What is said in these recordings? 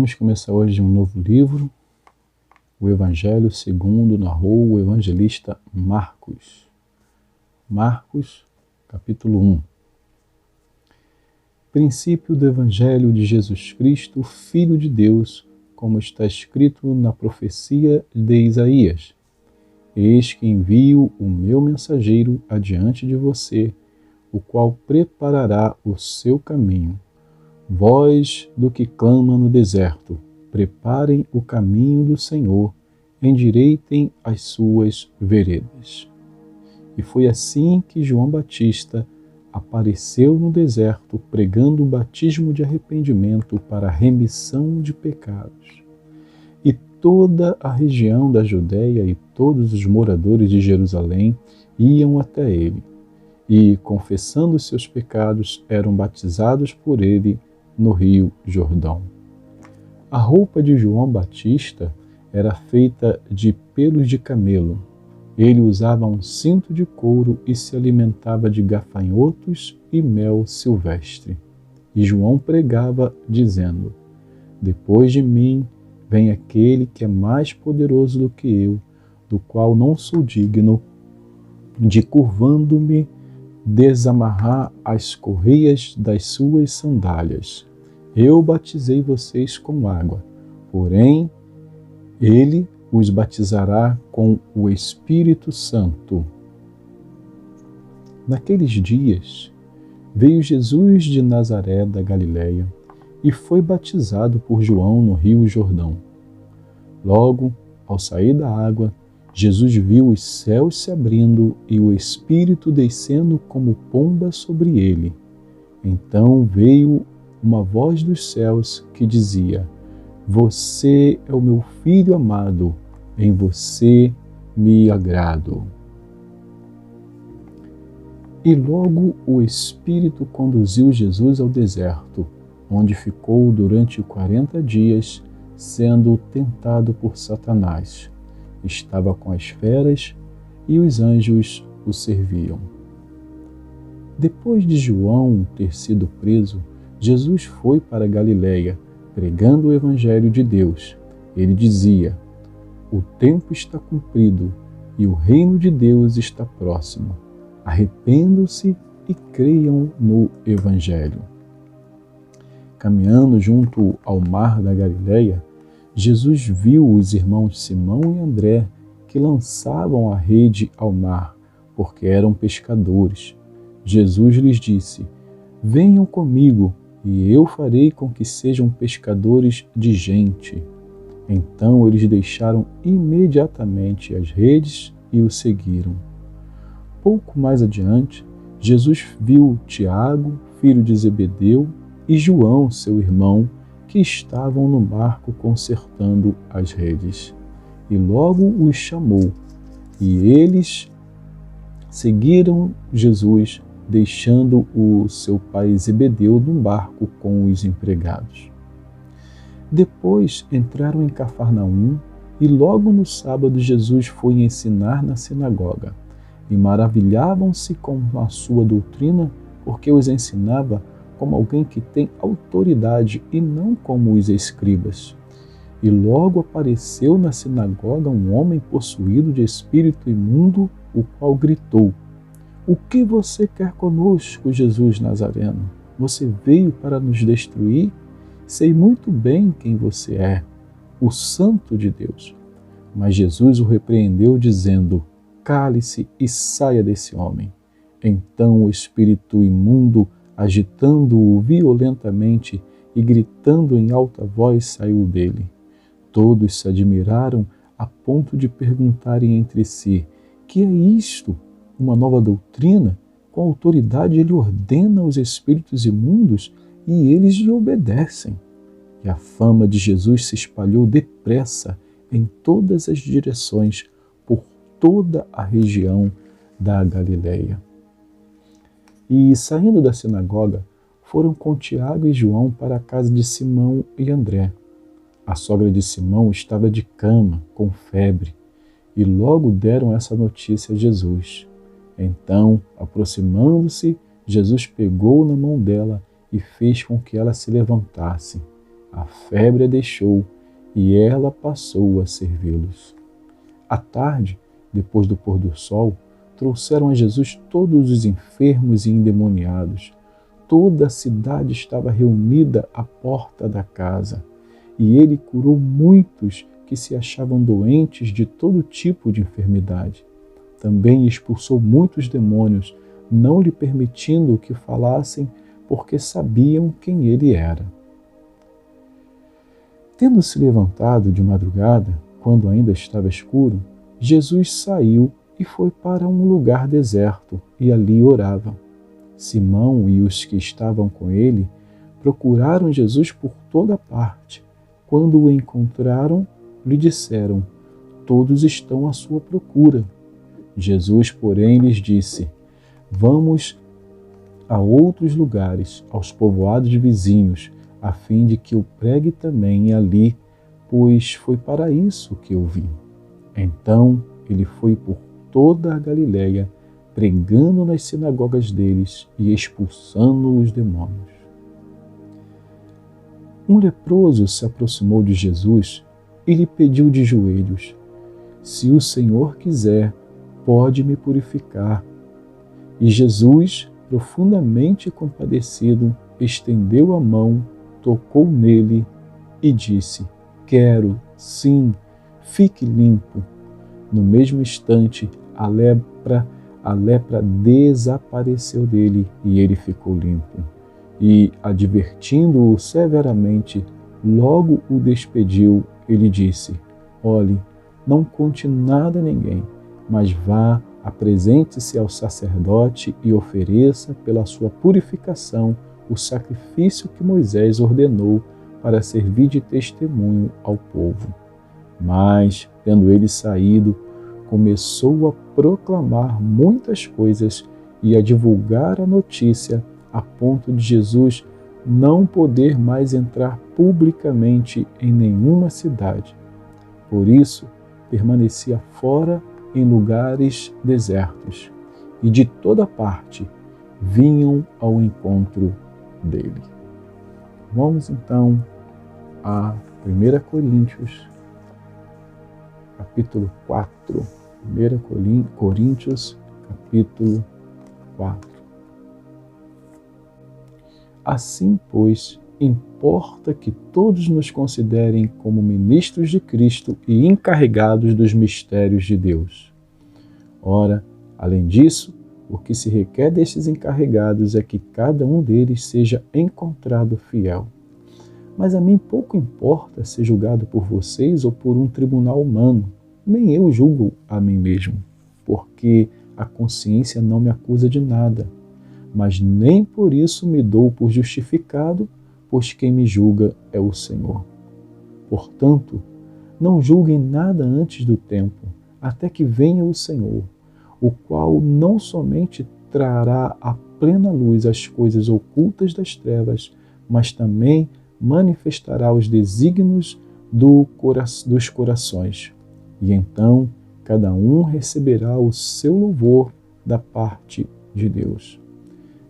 Vamos começar hoje um novo livro, o Evangelho segundo narrou o evangelista Marcos. Marcos, capítulo 1. Princípio do Evangelho de Jesus Cristo, Filho de Deus, como está escrito na profecia de Isaías. Eis que envio o meu mensageiro adiante de você, o qual preparará o seu caminho. Voz do que clama no deserto, preparem o caminho do Senhor, endireitem as suas veredas. E foi assim que João Batista apareceu no deserto, pregando o batismo de arrependimento para a remissão de pecados. E toda a região da Judéia e todos os moradores de Jerusalém iam até ele, e, confessando seus pecados, eram batizados por ele no Rio Jordão. A roupa de João Batista era feita de pelos de camelo. Ele usava um cinto de couro e se alimentava de gafanhotos e mel silvestre. E João pregava, dizendo: Depois de mim vem aquele que é mais poderoso do que eu, do qual não sou digno de, curvando-me, desamarrar as correias das suas sandálias. Eu batizei vocês com água, porém ele os batizará com o Espírito Santo. Naqueles dias veio Jesus de Nazaré da Galileia e foi batizado por João no Rio Jordão. Logo, ao sair da água, Jesus viu os céus se abrindo e o Espírito descendo como pomba sobre ele. Então veio uma voz dos céus que dizia: Você é o meu Filho amado, em você me agrado. E logo o Espírito conduziu Jesus ao deserto, onde ficou durante 40 dias, sendo tentado por Satanás. Estava com as feras e os anjos o serviam. Depois de João ter sido preso, Jesus foi para Galileia, pregando o Evangelho de Deus. Ele dizia: O tempo está cumprido e o reino de Deus está próximo. Arrependam-se e creiam no Evangelho. Caminhando junto ao mar da Galileia, Jesus viu os irmãos Simão e André que lançavam a rede ao mar, porque eram pescadores. Jesus lhes disse: Venham comigo, e eu farei com que sejam pescadores de gente. Então eles deixaram imediatamente as redes e o seguiram. Pouco mais adiante, Jesus viu Tiago, filho de Zebedeu, e João, seu irmão, que estavam no barco consertando as redes. E logo os chamou, e eles seguiram Jesus, deixando o seu pai Zebedeu num barco com os empregados. Depois entraram em Cafarnaum, e logo no sábado Jesus foi ensinar na sinagoga. E maravilhavam-se com a sua doutrina, porque os ensinava como alguém que tem autoridade e não como os escribas. E logo apareceu na sinagoga um homem possuído de espírito imundo, o qual gritou: O que você quer conosco, Jesus Nazareno? Você veio para nos destruir? Sei muito bem quem você é, o Santo de Deus. Mas Jesus o repreendeu, dizendo: Cale-se e saia desse homem. Então o espírito imundo, agitando-o violentamente e gritando em alta voz, saiu dele. Todos se admiraram a ponto de perguntarem entre si: Que é isto? Uma nova doutrina? Com autoridade ele ordena os espíritos imundos e eles lhe obedecem. E a fama de Jesus se espalhou depressa em todas as direções, por toda a região da Galileia. E, saindo da sinagoga, foram com Tiago e João para a casa de Simão e André. A sogra de Simão estava de cama, com febre, e logo deram essa notícia a Jesus. Então, aproximando-se, Jesus pegou na mão dela e fez com que ela se levantasse. A febre a deixou e ela passou a servi-los. À tarde, depois do pôr do sol, trouxeram a Jesus todos os enfermos e endemoniados. Toda a cidade estava reunida à porta da casa, e ele curou muitos que se achavam doentes de todo tipo de enfermidade. Também expulsou muitos demônios, não lhe permitindo que falassem, porque sabiam quem ele era. Tendo-se levantado de madrugada, quando ainda estava escuro, Jesus saiu e foi para um lugar deserto e ali orava. Simão e os que estavam com ele procuraram Jesus por toda parte. Quando o encontraram, lhe disseram: todos estão à sua procura. Jesus, porém, lhes disse: vamos a outros lugares, aos povoados vizinhos, a fim de que eu pregue também ali, pois foi para isso que eu vim. Então ele foi por toda a Galiléia, pregando nas sinagogas deles e expulsando os demônios. Um leproso se aproximou de Jesus e lhe pediu de joelhos: se o Senhor quiser, pode me purificar. E Jesus, profundamente compadecido, estendeu a mão, tocou nele e disse: quero, sim, fique limpo. No mesmo instante, a lepra desapareceu dele e ele ficou limpo. E, advertindo-o severamente, logo o despediu e lhe disse: olhe, não conte nada a ninguém, mas vá, apresente-se ao sacerdote e ofereça pela sua purificação o sacrifício que Moisés ordenou para servir de testemunho ao povo. Mas, tendo ele saído, começou a proclamar muitas coisas e a divulgar a notícia, a ponto de Jesus não poder mais entrar publicamente em nenhuma cidade. Por isso, permanecia fora em lugares desertos, e de toda parte vinham ao encontro dele. Vamos então a 1 Coríntios, capítulo 4. 1 Coríntios, capítulo 4. Assim, pois, importa que todos nos considerem como ministros de Cristo e encarregados dos mistérios de Deus. Ora, além disso, o que se requer destes encarregados é que cada um deles seja encontrado fiel. Mas a mim pouco importa ser julgado por vocês ou por um tribunal humano. Nem eu julgo a mim mesmo, porque a consciência não me acusa de nada. Mas nem por isso me dou por justificado, pois quem me julga é o Senhor. Portanto, não julguem nada antes do tempo, até que venha o Senhor, o qual não somente trará à plena luz as coisas ocultas das trevas, mas também manifestará os desígnios dos corações. E então cada um receberá o seu louvor da parte de Deus.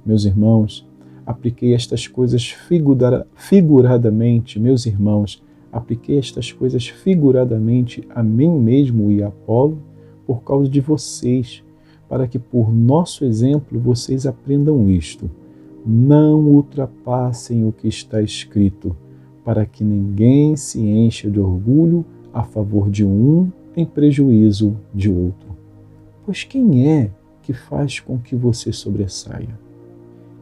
Meus irmãos, apliquei estas coisas figuradamente, a mim mesmo e a Apolo por causa de vocês, para que por nosso exemplo vocês aprendam isto. Não ultrapassem o que está escrito, para que ninguém se encha de orgulho a favor de um em prejuízo de outro. Pois quem é que faz com que você sobressaia?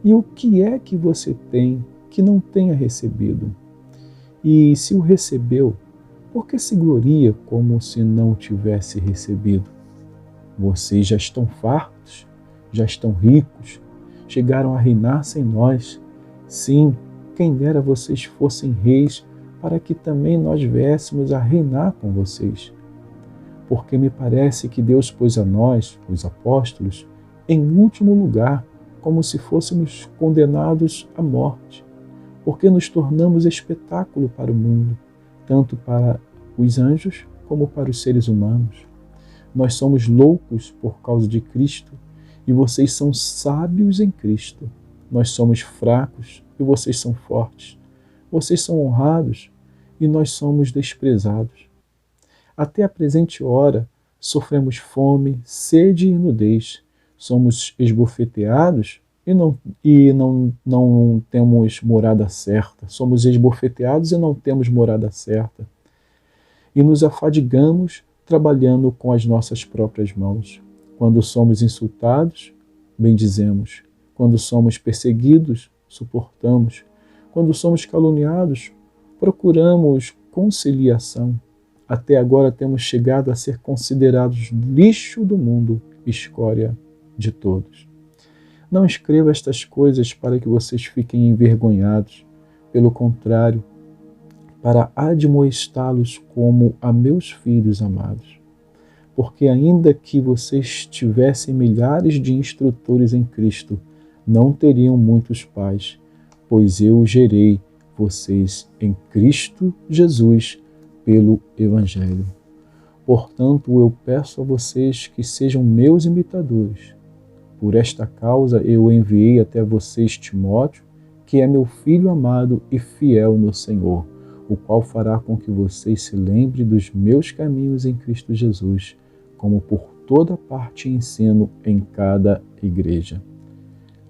E o que é que você tem que não tenha recebido? E se o recebeu, por que se gloria como se não tivesse recebido? Vocês já estão fartos, já estão ricos, chegaram a reinar sem nós. Sim, quem dera vocês fossem reis, para que também nós viéssemos a reinar com vocês. Porque me parece que Deus pôs a nós, os apóstolos, em último lugar, como se fôssemos condenados à morte, porque nos tornamos espetáculo para o mundo, tanto para os anjos como para os seres humanos. Nós somos loucos por causa de Cristo e vocês são sábios em Cristo. Nós somos fracos e vocês são fortes. Vocês são honrados e nós somos desprezados. Até a presente hora, sofremos fome, sede e nudez. Somos esbofeteados e não temos morada certa. Somos esbofeteados e não temos morada certa. E nos afadigamos trabalhando com as nossas próprias mãos. Quando somos insultados, bendizemos. Quando somos perseguidos, suportamos. Quando somos caluniados, procuramos conciliação. Até agora temos chegado a ser considerados lixo do mundo, escória de todos. Não escreva estas coisas para que vocês fiquem envergonhados. Pelo contrário, para admoestá-los como a meus filhos amados. Porque ainda que vocês tivessem milhares de instrutores em Cristo, não teriam muitos pais, pois eu gerei vocês em Cristo Jesus pelo Evangelho. Portanto, eu peço a vocês que sejam meus imitadores. Por esta causa eu enviei até vocês Timóteo, que é meu filho amado e fiel no Senhor, o qual fará com que vocês se lembrem dos meus caminhos em Cristo Jesus, como por toda parte ensino em cada igreja.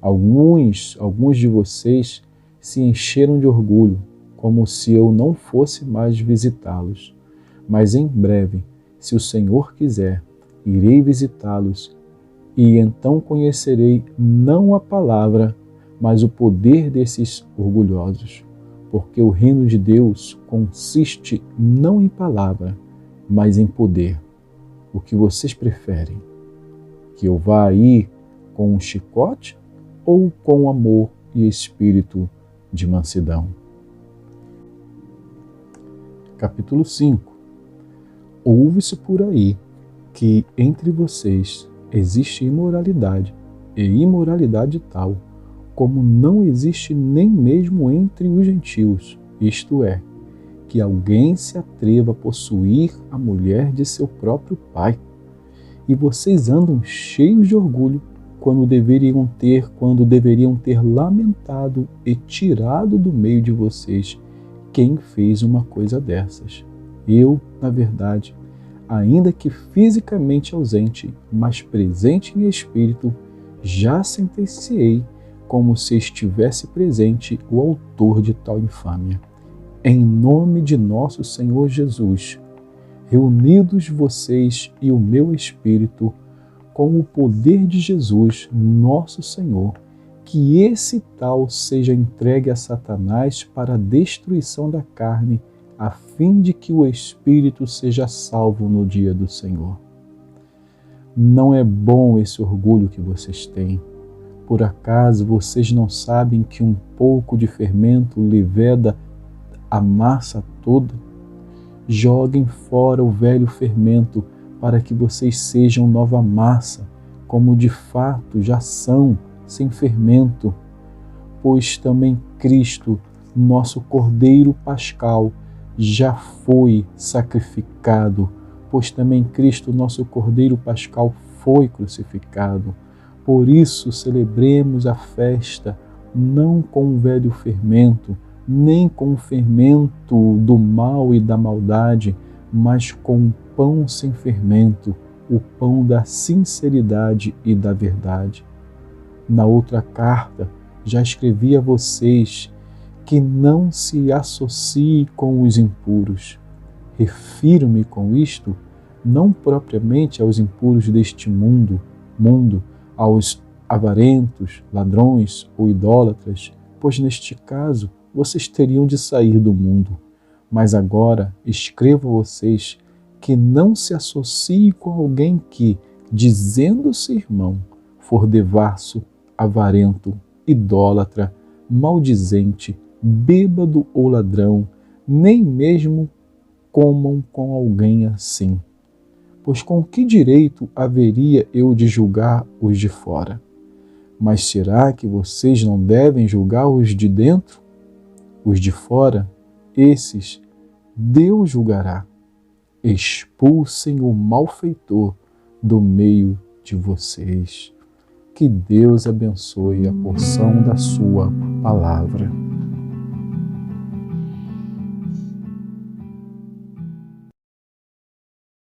Alguns de vocês se encheram de orgulho, como se eu não fosse mais visitá-los. Mas em breve, se o Senhor quiser, irei visitá-los, e então conhecerei não a palavra, mas o poder desses orgulhosos. Porque o reino de Deus consiste não em palavra, mas em poder. O que vocês preferem? Que eu vá aí com um chicote ou com amor e espírito de mansidão? Capítulo 5. Ouve-se por aí que entre vocês existe imoralidade, e imoralidade tal, como não existe nem mesmo entre os gentios, isto é, que alguém se atreva a possuir a mulher de seu próprio pai. E vocês andam cheios de orgulho quando deveriam ter lamentado e tirado do meio de vocês quem fez uma coisa dessas. Eu, na verdade, ainda que fisicamente ausente, mas presente em espírito, já sentenciei como se estivesse presente o autor de tal infâmia. Em nome de nosso Senhor Jesus, reunidos vocês e o meu espírito, com o poder de Jesus, nosso Senhor, que esse tal seja entregue a Satanás para a destruição da carne, a fim de que o espírito seja salvo no dia do Senhor. Não é bom esse orgulho que vocês têm. Por acaso vocês não sabem que um pouco de fermento leveda a massa toda? Joguem fora o velho fermento para que vocês sejam nova massa, como de fato já são, sem fermento. Pois também Cristo, nosso Cordeiro Pascal, já foi sacrificado. Pois também Cristo, nosso Cordeiro Pascal, foi crucificado. Por isso celebremos a festa, não com o velho fermento, nem com o fermento do mal e da maldade, mas com o pão sem fermento, o pão da sinceridade e da verdade. Na outra carta, já escrevi a vocês que não se associe com os impuros. Refiro-me com isto não propriamente aos impuros deste mundo, aos avarentos, ladrões ou idólatras, pois neste caso vocês teriam de sair do mundo. Mas agora escrevo a vocês que não se associe com alguém que, dizendo-se irmão, for devasso, avarento, idólatra, maldizente, bêbado ou ladrão, nem mesmo comam com alguém assim. Pois com que direito haveria eu de julgar os de fora? Mas será que vocês não devem julgar os de dentro? Os de fora, esses Deus julgará. Expulsem o malfeitor do meio de vocês. Que Deus abençoe a porção da sua palavra.